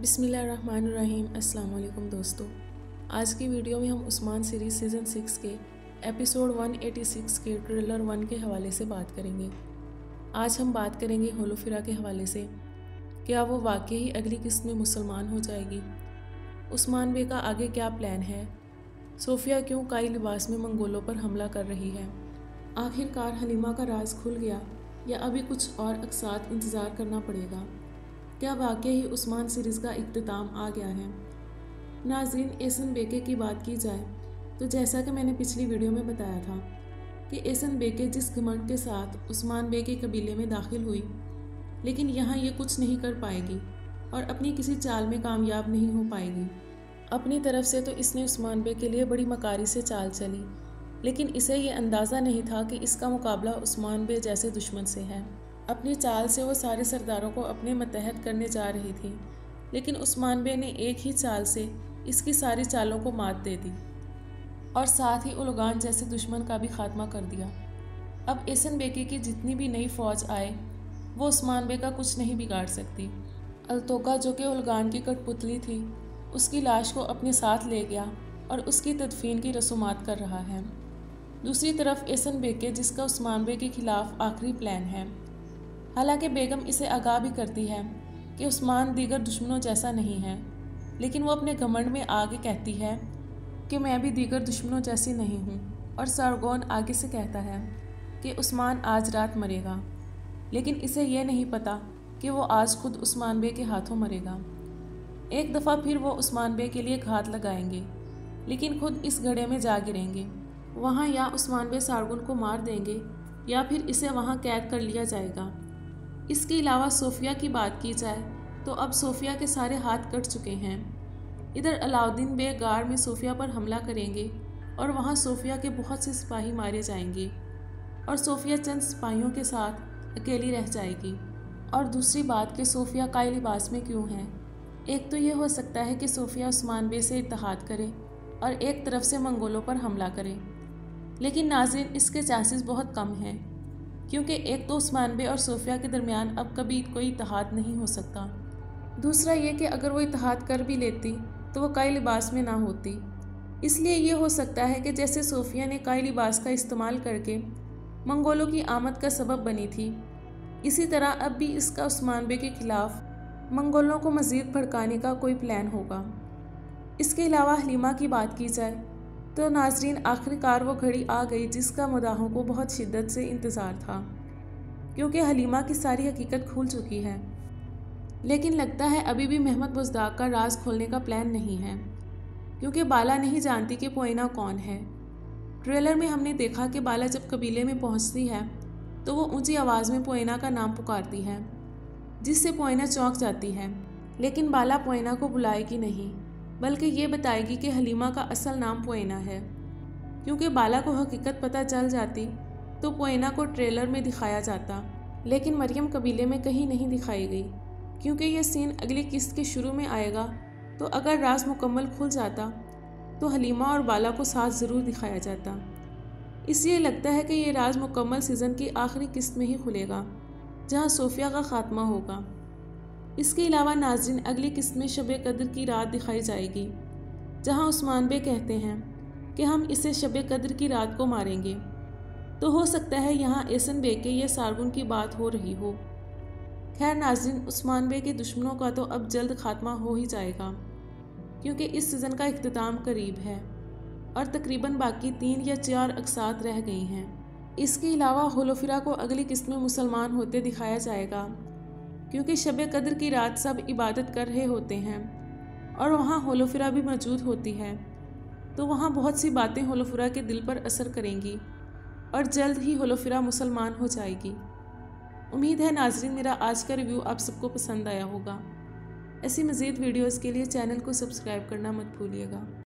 बिस्मिल्लाहिर्रहमानिर्रहीम। अस्सलाम वालेकुम दोस्तों, आज की वीडियो में हम उस्मान सीरीज़ सीज़न 6 के एपिसोड 186 के ट्रेलर 1 के हवाले से बात करेंगे। आज हम बात करेंगे होलोफिरा के हवाले से। क्या वो वाकई ही अगली किस्त में मुसलमान हो जाएगी? उस्मान बे का आगे क्या प्लान है? सोफिया क्यों काई लिबास में मंगोलों पर हमला कर रही है? आखिरकार हलीमा का राज खुल गया या अभी कुछ और अकसात इंतज़ार करना पड़ेगा? क्या वाकई ही उस्मान सीरीज़ का इख्तिताम आ गया है? नाज़रीन, एहसन बेके की बात की जाए तो जैसा कि मैंने पिछली वीडियो में बताया था कि एहसन बेके जिस घमंड के साथ उस्मान बे के कबीले में दाखिल हुई, लेकिन यहाँ ये कुछ नहीं कर पाएगी और अपनी किसी चाल में कामयाब नहीं हो पाएगी। अपनी तरफ से तो इसने उस्मान बे के लिए बड़ी मकारी से चाल चली, लेकिन इसे ये अंदाज़ा नहीं था कि इसका मुकाबला उस्मान बे जैसे दुश्मन से है। अपनी चाल से वो सारे सरदारों को अपने मतहत करने जा रही थी, लेकिन उस्मान बे ने एक ही चाल से इसकी सारी चालों को मात दे दी और साथ ही उलगान जैसे दुश्मन का भी खात्मा कर दिया। अब एहसन बेके की जितनी भी नई फौज आए, वो उस्मान बे का कुछ नहीं बिगाड़ सकती। अल्तोका, जो कि उलगान की कठपुतली थी, उसकी लाश को अपने साथ ले गया और उसकी तदफीन की रसूमात कर रहा है। दूसरी तरफ एहसन बेके, जिसका उस्मान बे के खिलाफ आखिरी प्लान है। हालांकि बेगम इसे आगाह भी करती है कि उस्मान दीगर दुश्मनों जैसा नहीं है, लेकिन वो अपने घमंड में आगे कहती है कि मैं भी दीगर दुश्मनों जैसी नहीं हूँ। और सारगोन आगे से कहता है कि उस्मान आज रात मरेगा, लेकिन इसे यह नहीं पता कि वो आज खुद उस्मान बे के हाथों मरेगा। एक दफ़ा फिर वो उस्मान बे के लिए घात लगाएंगे, लेकिन खुद इस घड़े में जा गिरेंगे। वहाँ या उस्मान बे सारगुन को मार देंगे या फिर इसे वहाँ कैद कर लिया जाएगा। इसके अलावा सोफिया की बात की जाए तो अब सोफिया के सारे हाथ कट चुके हैं। इधर अलाउद्दीन बे गार में सोफिया पर हमला करेंगे और वहाँ सोफिया के बहुत से सिपाही मारे जाएंगे और सोफिया चंद सिपाहियों के साथ अकेली रह जाएगी। और दूसरी बात कि सोफिया काई लिबास में क्यों है? एक तो ये हो सकता है कि सोफिया उस्मान बे से इत्तेहाद करे और एक तरफ से मंगोलों पर हमला करे, लेकिन नाज़रीन, इसके चांसेस बहुत कम हैं, क्योंकि एक तो उस्मान बे और सोफिया के दरमियान अब कभी कोई इत्तेहाद नहीं हो सकता। दूसरा ये कि अगर वो इत्तेहाद कर भी लेती तो वो काई लिबास में ना होती। इसलिए ये हो सकता है कि जैसे सोफिया ने काई लिबास का इस्तेमाल करके मंगोलों की आमद का सबब बनी थी, इसी तरह अब भी इसका उस्मान बे के खिलाफ मंगोलों को मज़ीद भड़काने का कोई प्लान होगा। इसके अलावा हलीमा की बात की जाए तो नाजरीन, आखिरकार वो घड़ी आ गई जिसका मदाहों को बहुत शिद्दत से इंतज़ार था, क्योंकि हलीमा की सारी हकीकत खुल चुकी है। लेकिन लगता है अभी भी महमद बुज़दाक का राज खोलने का प्लान नहीं है, क्योंकि बाला नहीं जानती कि पोइना कौन है। ट्रेलर में हमने देखा कि बाला जब कबीले में पहुंचती है तो वो ऊंची आवाज़ में पोइना का नाम पुकारती है, जिससे पोइना चौंक जाती है। लेकिन बाला पोइना को बुलाएगी नहीं, बल्कि ये बताएगी कि हलीमा का असल नाम पोइना है। क्योंकि बाला को हकीकत पता चल जाती तो पोइना को ट्रेलर में दिखाया जाता, लेकिन मरियम कबीले में कहीं नहीं दिखाई गई, क्योंकि यह सीन अगली किस्त के शुरू में आएगा। तो अगर राज मुकम्मल खुल जाता तो हलीमा और बाला को साथ ज़रूर दिखाया जाता। इसलिए लगता है कि ये राज मुकम्मल सीज़न की आखिरी किस्त में ही खुलेगा, जहाँ सोफिया का खात्मा होगा। इसके अलावा नाज़रीन, अगली किस्त में शब कद्र की रात दिखाई जाएगी, जहां उस्मान बे कहते हैं कि हम इसे शब कद्र की रात को मारेंगे। तो हो सकता है यहाँ एहसन बे के या सारगुन की बात हो रही हो। खैर नाज़रीन, उस्मान बे के दुश्मनों का तो अब जल्द खात्मा हो ही जाएगा, क्योंकि इस सीज़न का इख्तिताम करीब है और तकरीबन बाकी 3 या 4 अकसात रह गई हैं। इसके अलावा होलोफिरा को अगली किस्त में मुसलमान होते दिखाया जाएगा, क्योंकि शब कद्र की रात सब इबादत कर रहे होते हैं और वहाँ होलोफिरा भी मौजूद होती है। तो वहाँ बहुत सी बातें होलोफिरा के दिल पर असर करेंगी और जल्द ही होलोफिरा मुसलमान हो जाएगी। उम्मीद है नाजरीन, मेरा आज का रिव्यू आप सबको पसंद आया होगा। ऐसी मज़ीद वीडियोज़ के लिए चैनल को सब्सक्राइब करना मत भूलिएगा।